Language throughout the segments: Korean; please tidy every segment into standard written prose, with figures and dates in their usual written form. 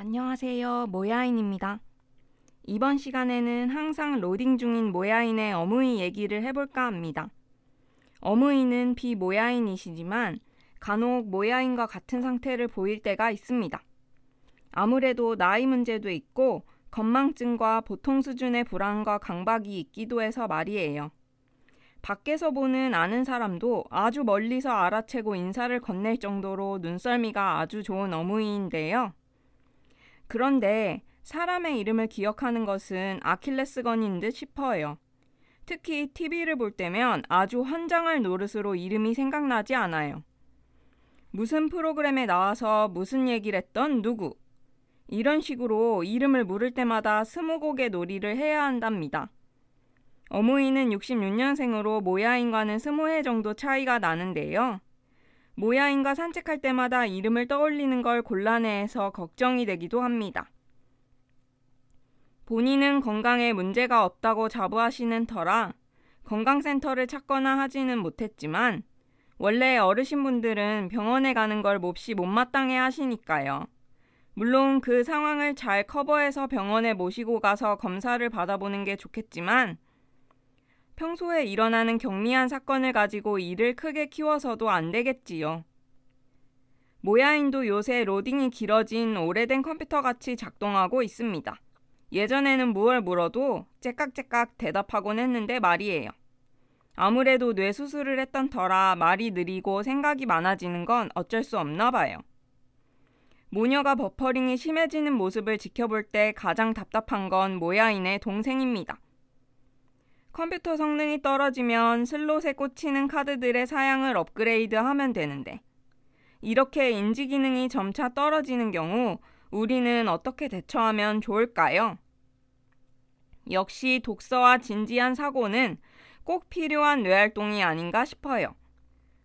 안녕하세요. 모야인입니다. 이번 시간에는 항상 로딩 중인 모야인의 어무이 얘기를 해볼까 합니다. 어무이는 비모야인이시지만 간혹 모야인과 같은 상태를 보일 때가 있습니다. 아무래도 나이 문제도 있고 건망증과 보통 수준의 불안과 강박이 있기도 해서 말이에요. 밖에서 보는 아는 사람도 아주 멀리서 알아채고 인사를 건넬 정도로 눈썰미가 아주 좋은 어무이인데요. 그런데 사람의 이름을 기억하는 것은 아킬레스건인 듯 싶어요. 특히 TV를 볼 때면 아주 환장할 노릇으로 이름이 생각나지 않아요. 무슨 프로그램에 나와서 무슨 얘기를 했던 누구. 이런 식으로 이름을 물을 때마다 스무고개 놀이를 해야 한답니다. 어무이는 66년생으로 모야인과는 20해 정도 차이가 나는데요. 모야인과 산책할 때마다 이름을 떠올리는 걸 곤란해해서 걱정이 되기도 합니다. 본인은 건강에 문제가 없다고 자부하시는 터라 건강센터를 찾거나 하지는 못했지만 원래 어르신분들은 병원에 가는 걸 몹시 못마땅해 하시니까요. 물론 그 상황을 잘 커버해서 병원에 모시고 가서 검사를 받아보는 게 좋겠지만 평소에 일어나는 경미한 사건을 가지고 일을 크게 키워서도 안 되겠지요. 모야인도 요새 로딩이 길어진 오래된 컴퓨터같이 작동하고 있습니다. 예전에는 무얼 물어도 째깍째깍 대답하곤 했는데 말이에요. 아무래도 뇌수술을 했던 터라 말이 느리고 생각이 많아지는 건 어쩔 수 없나 봐요. 모녀가 버퍼링이 심해지는 모습을 지켜볼 때 가장 답답한 건 모야인의 동생입니다. 컴퓨터 성능이 떨어지면 슬롯에 꽂히는 카드들의 사양을 업그레이드하면 되는데 이렇게 인지 기능이 점차 떨어지는 경우 우리는 어떻게 대처하면 좋을까요? 역시 독서와 진지한 사고는 꼭 필요한 뇌활동이 아닌가 싶어요.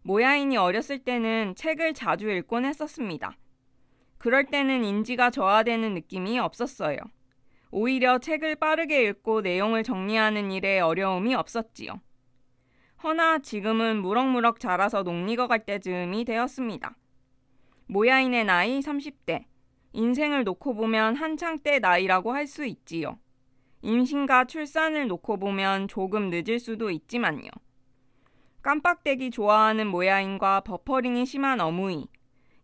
모야인이 어렸을 때는 책을 자주 읽곤 했었습니다. 그럴 때는 인지가 저하되는 느낌이 없었어요. 오히려 책을 빠르게 읽고 내용을 정리하는 일에 어려움이 없었지요. 허나 지금은 무럭무럭 자라서 녹익어갈 때쯤이 되었습니다. 모야인의 나이 30대. 인생을 놓고 보면 한창 때 나이라고 할 수 있지요. 임신과 출산을 놓고 보면 조금 늦을 수도 있지만요. 깜빡대기 좋아하는 모야인과 버퍼링이 심한 어무이.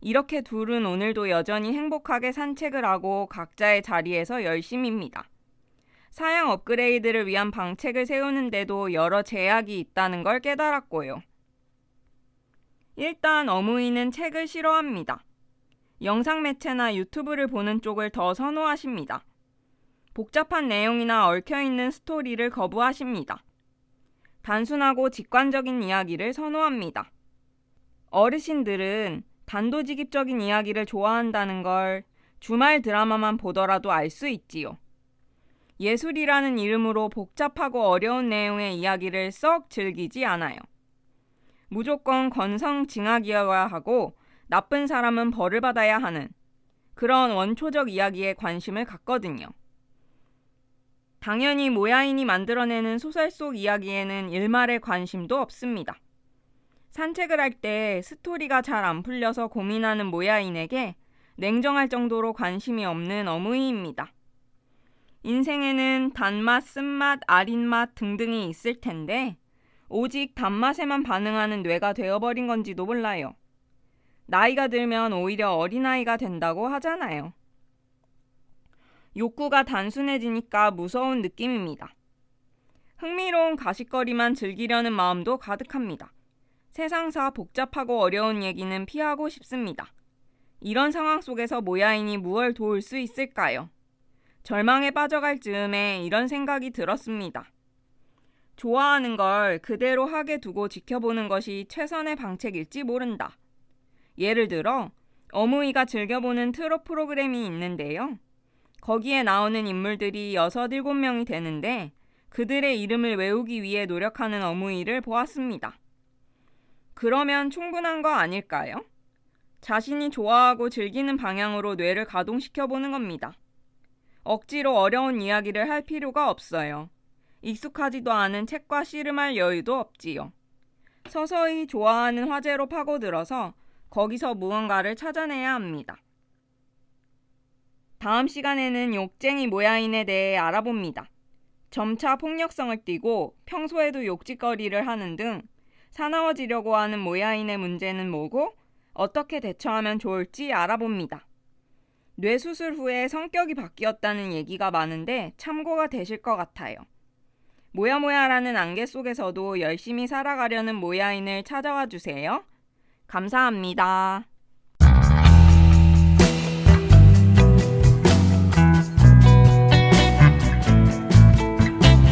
이렇게 둘은 오늘도 여전히 행복하게 산책을 하고 각자의 자리에서 열심입니다. 사양 업그레이드를 위한 방책을 세우는데도 여러 제약이 있다는 걸 깨달았고요. 일단 어무이는 책을 싫어합니다. 영상 매체나 유튜브를 보는 쪽을 더 선호하십니다. 복잡한 내용이나 얽혀있는 스토리를 거부하십니다. 단순하고 직관적인 이야기를 선호합니다. 어르신들은 단도직입적인 이야기를 좋아한다는 걸 주말 드라마만 보더라도 알 수 있지요. 예술이라는 이름으로 복잡하고 어려운 내용의 이야기를 썩 즐기지 않아요. 무조건 건성징악이어야 하고 나쁜 사람은 벌을 받아야 하는 그런 원초적 이야기에 관심을 갖거든요. 당연히 모야인이 만들어내는 소설 속 이야기에는 일말의 관심도 없습니다. 산책을 할 때 스토리가 잘 안 풀려서 고민하는 모야인에게 냉정할 정도로 관심이 없는 어무이입니다. 인생에는 단맛, 쓴맛, 아린맛 등등이 있을 텐데 오직 단맛에만 반응하는 뇌가 되어버린 건지도 몰라요. 나이가 들면 오히려 어린아이가 된다고 하잖아요. 욕구가 단순해지니까 무서운 느낌입니다. 흥미로운 가십거리만 즐기려는 마음도 가득합니다. 세상사 복잡하고 어려운 얘기는 피하고 싶습니다. 이런 상황 속에서 모야인이 무얼 도울 수 있을까요? 절망에 빠져갈 즈음에 이런 생각이 들었습니다. 좋아하는 걸 그대로 하게 두고 지켜보는 것이 최선의 방책일지 모른다. 예를 들어 어무이가 즐겨보는 트롯 프로그램이 있는데요. 거기에 나오는 인물들이 6, 7명이 되는데 그들의 이름을 외우기 위해 노력하는 어무이를 보았습니다. 그러면 충분한 거 아닐까요? 자신이 좋아하고 즐기는 방향으로 뇌를 가동시켜보는 겁니다. 억지로 어려운 이야기를 할 필요가 없어요. 익숙하지도 않은 책과 씨름할 여유도 없지요. 서서히 좋아하는 화제로 파고들어서 거기서 무언가를 찾아내야 합니다. 다음 시간에는 욕쟁이 모야인에 대해 알아봅니다. 점차 폭력성을 띠고 평소에도 욕짓거리를 하는 등 사나워지려고 하는 모야인의 문제는 뭐고 어떻게 대처하면 좋을지 알아봅니다. 뇌수술 후에 성격이 바뀌었다는 얘기가 많은데 참고가 되실 것 같아요. 모야모야라는 안개 속에서도 열심히 살아가려는 모야인을 찾아와 주세요. 감사합니다.